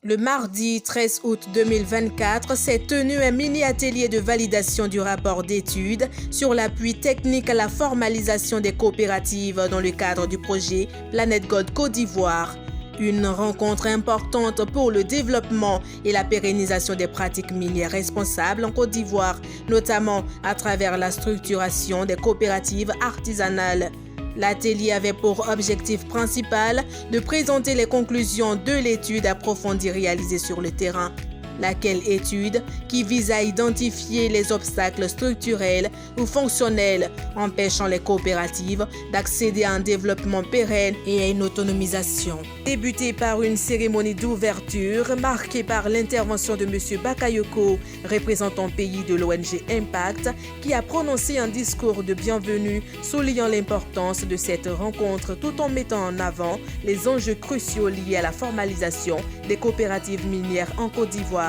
Le mardi 13 août 2024 s'est tenu un mini-atelier de validation du rapport d'étude sur l'appui technique à la formalisation des coopératives dans le cadre du projet Planète Gold Côte d'Ivoire. Une rencontre importante pour le développement et la pérennisation des pratiques minières responsables en Côte d'Ivoire, notamment à travers la structuration des coopératives artisanales. L'atelier avait pour objectif principal de présenter les conclusions de l'étude approfondie réalisée sur le terrain. Laquelle étude qui vise à identifier les obstacles structurels ou fonctionnels empêchant les coopératives d'accéder à un développement pérenne et à une autonomisation. Débutée par une cérémonie d'ouverture marquée par l'intervention de M. Bakayoko, représentant pays de l'ONG Impact, qui a prononcé un discours de bienvenue soulignant l'importance de cette rencontre tout en mettant en avant les enjeux cruciaux liés à la formalisation des coopératives minières en Côte d'Ivoire.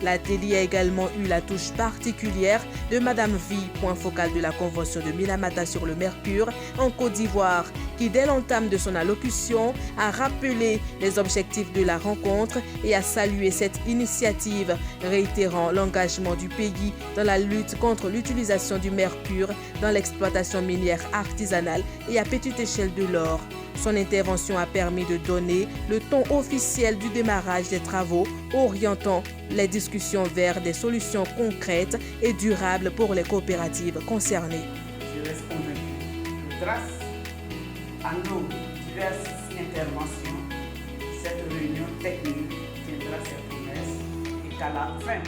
L'atelier a également eu la touche particulière de Madame V, point focal de la Convention de Minamata sur le Mercure en Côte d'Ivoire, qui dès l'entame de son allocution a rappelé les objectifs de la rencontre et a salué cette initiative, réitérant l'engagement du pays dans la lutte contre l'utilisation du mercure dans l'exploitation minière artisanale et à petite échelle de l'or. Son intervention a permis de donner le ton officiel du démarrage des travaux, orientant les discussions vers des solutions concrètes et durables pour les coopératives concernées. Je reste convaincu que grâce à nos diverses interventions, cette réunion technique tiendra ses promesses et qu'à la fin,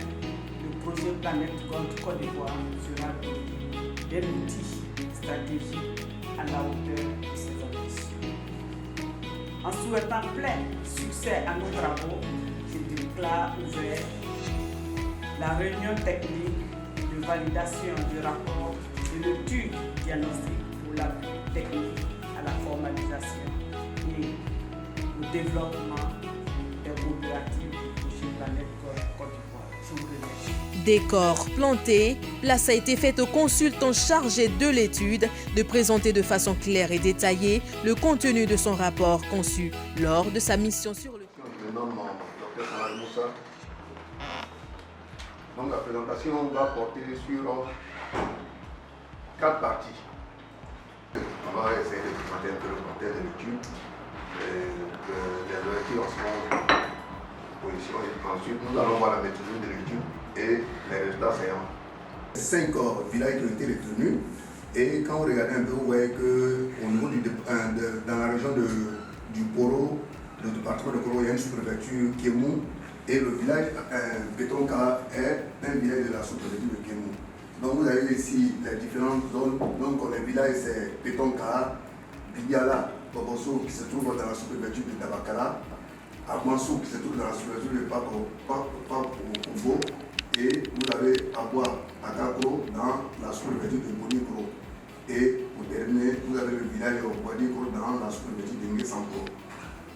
le projet Planète Gold Côte d'Ivoire sera doté d'un outil stratégique à la hauteur de ses ambitions. En souhaitant plein succès à nos travaux, je déclare ouvert la réunion technique de validation du rapport de l'étude diagnostique pour l'appui technique à la formalisation et au développement des coopératives du projet Planète Gold Côte d'Ivoire. Je vous remercie. Décor planté, place a été faite au consultant chargé de l'étude de présenter de façon claire et détaillée le contenu de son rapport conçu lors de sa mission sur le... Je me nomme Dr Salah Moussa. Donc la présentation va porter sur 4 parties. On va essayer de présenter un peu le contexte de l'étude, les objectifs en ce position. Ensuite, nous allons voir la méthodologie de l'étude et les résultats saillants. 5 villages qui ont été retenus. Et quand vous regardez un peu, vous voyez qu'au niveau dans la région du Poro, le département de Koro, il y a une sous-préfecture Kémou. Et le village Bétonka est un village de la sous-préfecture de Kémou. Donc vous avez ici les différentes zones. Donc les villages c'est Bétonka, Bidiala, Boboso qui se trouve dans la sous-préfecture de Tabakala, Amassou qui se trouve dans la sous-préfecture de Pakobo, et vous avez Aboua Akako dans la sous-préfecture de Bonikro. Et pour terminer, vous avez le village de Bonikro dans la sous-préfecture de Ngesampo.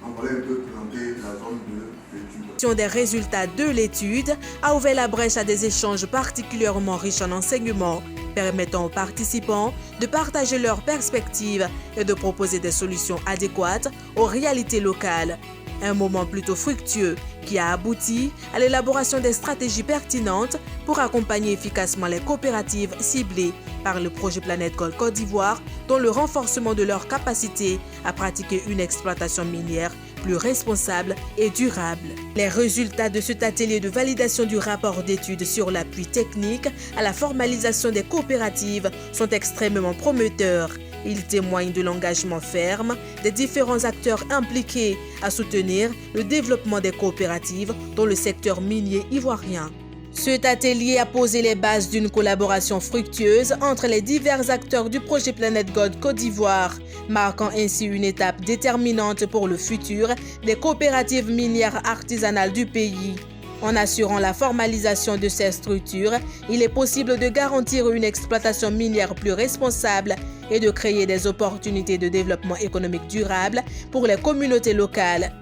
Donc voilà un peu présenter la zone de l'étude. Des résultats de l'étude a ouvert la brèche à des échanges particulièrement riches en enseignements, permettant aux participants de partager leurs perspectives et de proposer des solutions adéquates aux réalités locales. Un moment plutôt fructueux qui a abouti à l'élaboration des stratégies pertinentes pour accompagner efficacement les coopératives ciblées par le projet Planète Gold Côte d'Ivoire dans le renforcement de leur capacité à pratiquer une exploitation minière plus responsable et durable. Les résultats de cet atelier de validation du rapport d'étude sur l'appui technique à la formalisation des coopératives sont extrêmement prometteurs. Ils témoignent de l'engagement ferme des différents acteurs impliqués à soutenir le développement des coopératives dans le secteur minier ivoirien. Cet atelier a posé les bases d'une collaboration fructueuse entre les divers acteurs du projet Planète Gold Côte d'Ivoire, marquant ainsi une étape déterminante pour le futur des coopératives minières artisanales du pays. En assurant la formalisation de ces structures, il est possible de garantir une exploitation minière plus responsable et de créer des opportunités de développement économique durable pour les communautés locales.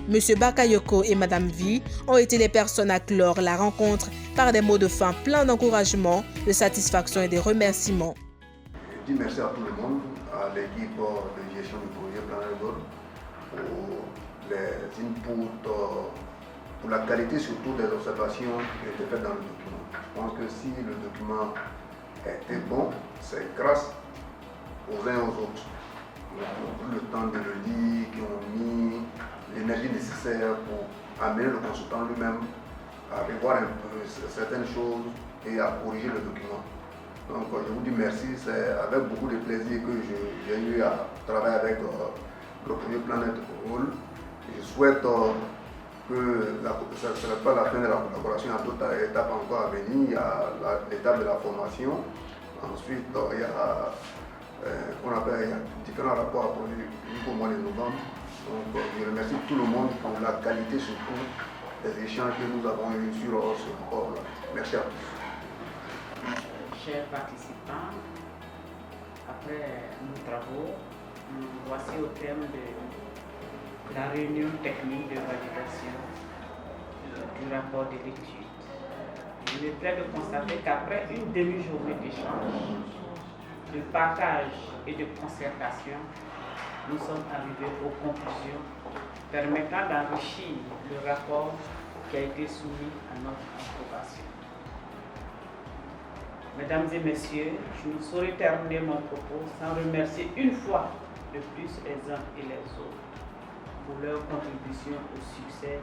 M. Bakayoko et Mme V ont été les personnes à clore la rencontre par des mots de fin pleins d'encouragement, de satisfaction et de remerciements. Je dis merci à tout le monde, à l'équipe de gestion du projet Planète Gold pour les inputs pour la qualité surtout des observations qui étaient faites dans le document. Je pense que si le document était bon, c'est grâce aux uns et aux autres qui ont pris le temps de le lire, qui ont mis l'énergie nécessaire pour amener le consultant lui-même à revoir un peu certaines choses et à corriger le document. Donc je vous dis merci, c'est avec beaucoup de plaisir que j'ai eu à travailler avec le projet Planet All. Je souhaite que ce ne sera pas la fin de la collaboration, il y a d'autres étapes encore à venir. Il y a l'étape de la formation, ensuite il y a différents rapports à produire jusqu'au mois de novembre. Donc je remercie tout le monde pour la qualité surtout des échanges que nous avons eus sur ce rapport-là. Merci à tous. Chers participants, après nos travaux, nous voici au terme de la réunion technique de validation du rapport de l'étude. Il est plaît de constater qu'après une demi-journée d'échange, de partage et de concertation, nous sommes arrivés aux conclusions permettant d'enrichir le rapport qui a été soumis à notre approbation. Mesdames et messieurs, je ne saurais terminer mon propos sans remercier une fois de plus les uns et les autres pour leur contribution au succès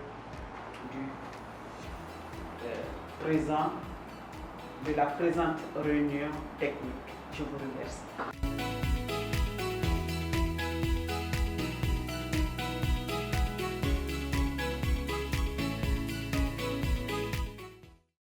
de la présente réunion technique. Je vous remercie.